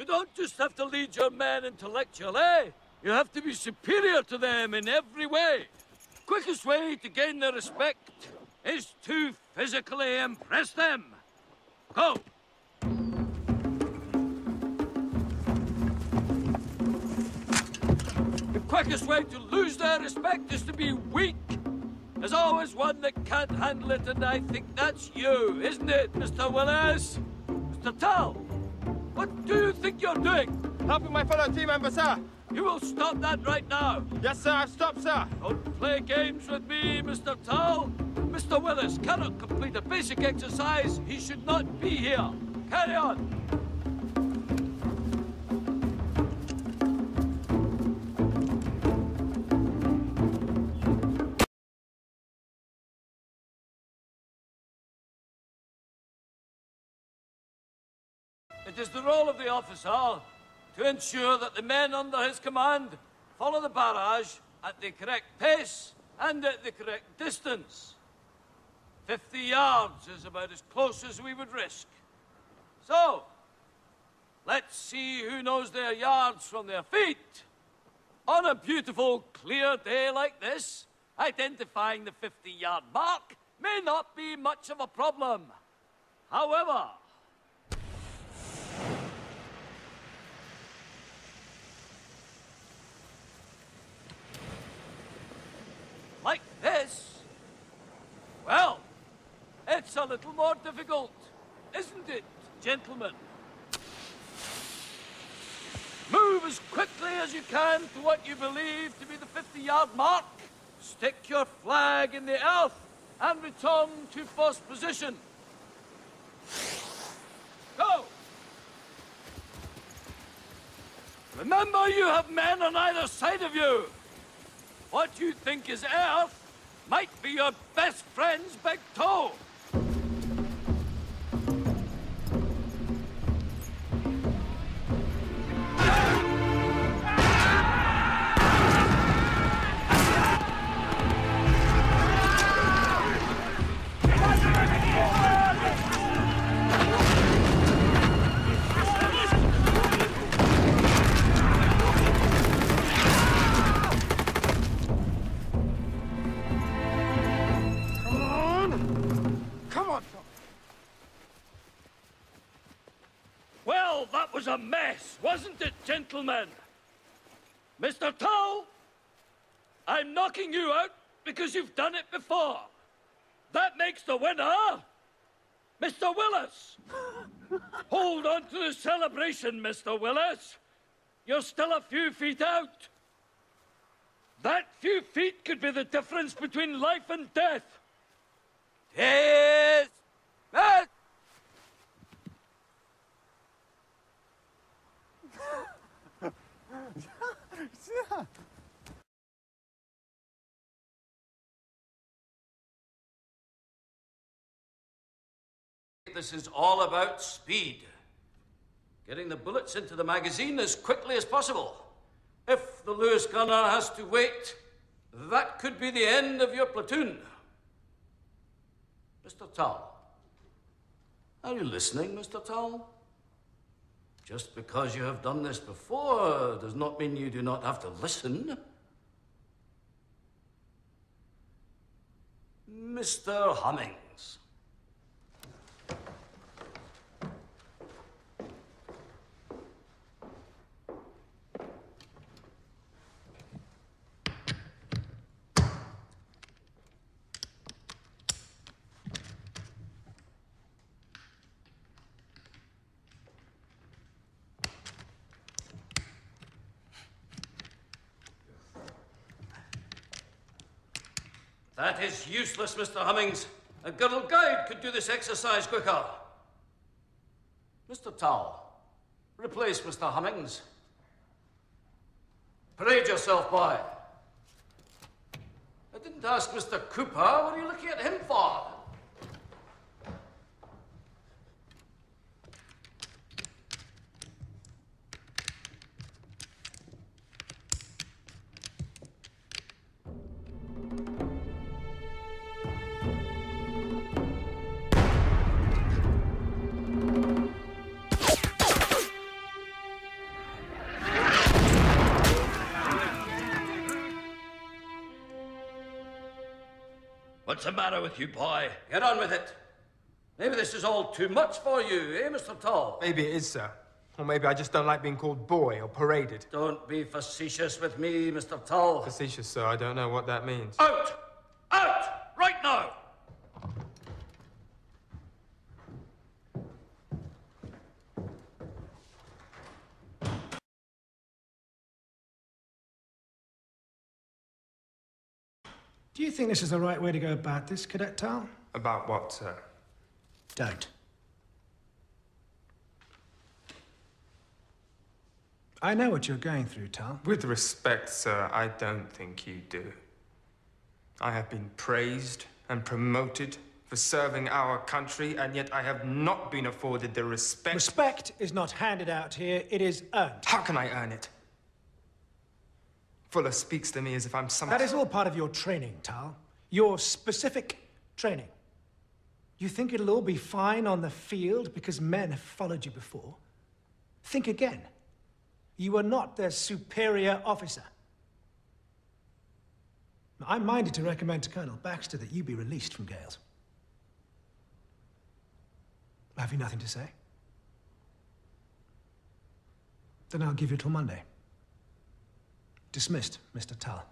You don't just have to lead your men intellectually. You have to be superior to them in every way. Quickest way to gain their respect is to physically impress them. Go! The quickest way to lose their respect is to be weak. There's always one that can't handle it, and I think that's you, isn't it, Mr. Willis? Mr. Tull, what do you think you're doing? Helping my fellow team member, sir. You will stop that right now. Yes, sir, I've stopped, sir. Don't play games with me, Mr. Tull. Mr. Willis cannot complete a basic exercise. He should not be here. Carry on. It is the role of the officer to ensure that the men under his command follow the barrage at the correct pace and at the correct distance. 50 yards is about as close as we would risk. So, let's see who knows their yards from their feet. On a beautiful, clear day like this, identifying the 50-yard mark may not be much of a problem. However, like this, well, it's a little more difficult, isn't it, gentlemen? Move as quickly as you can to what you believe to be the 50-yard mark. Stick your flag in the earth and return to first position. Go! Remember, you have men on either side of you. What you think is earth might be your best friend's big toe. Well, that was a mess, wasn't it, gentlemen? Mr. Tull, I'm knocking you out because you've done it before. That makes the winner Mr. Willis. Hold on to the celebration, Mr. Willis. You're still a few feet out. That few feet could be the difference between life and death. Yes, yes. This is all about speed. Getting the bullets into the magazine as quickly as possible. If the Lewis gunner has to wait, that could be the end of your platoon. Mr. Tull. Are you listening, Mr. Tull? Just because you have done this before does not mean you do not have to listen. Mr. Hummings. That is useless, Mr. Hummings. A girl guide could do this exercise quicker. Mr. Tull, replace Mr. Hummings. Parade yourself, boy. I didn't ask Mr. Cooper. What are you looking at him for? What's the matter with you, boy? Get on with it. Maybe this is all too much for you, eh, Mr. Tull? Maybe it is, sir. Or maybe I just don't like being called boy or paraded. Don't be facetious with me, Mr. Tull. Facetious, sir. I don't know what that means. Out! Out! Right now! Do you think this is the right way to go about this, Cadet Tull? About what, sir? Don't. I know what you're going through, Tull. With respect, sir, I don't think you do. I have been praised and promoted for serving our country, and yet I have not been afforded the respect... Respect is not handed out here, it is earned. How can I earn it? Fuller speaks to me as if I'm some... That is all part of your training, Tull. Your specific training. You think it'll all be fine on the field because men have followed you before? Think again. You are not their superior officer. I'm minded to recommend to Colonel Baxter that you be released from Gales. Have you nothing to say? Then I'll give you till Monday. Dismissed, Mr. Tull.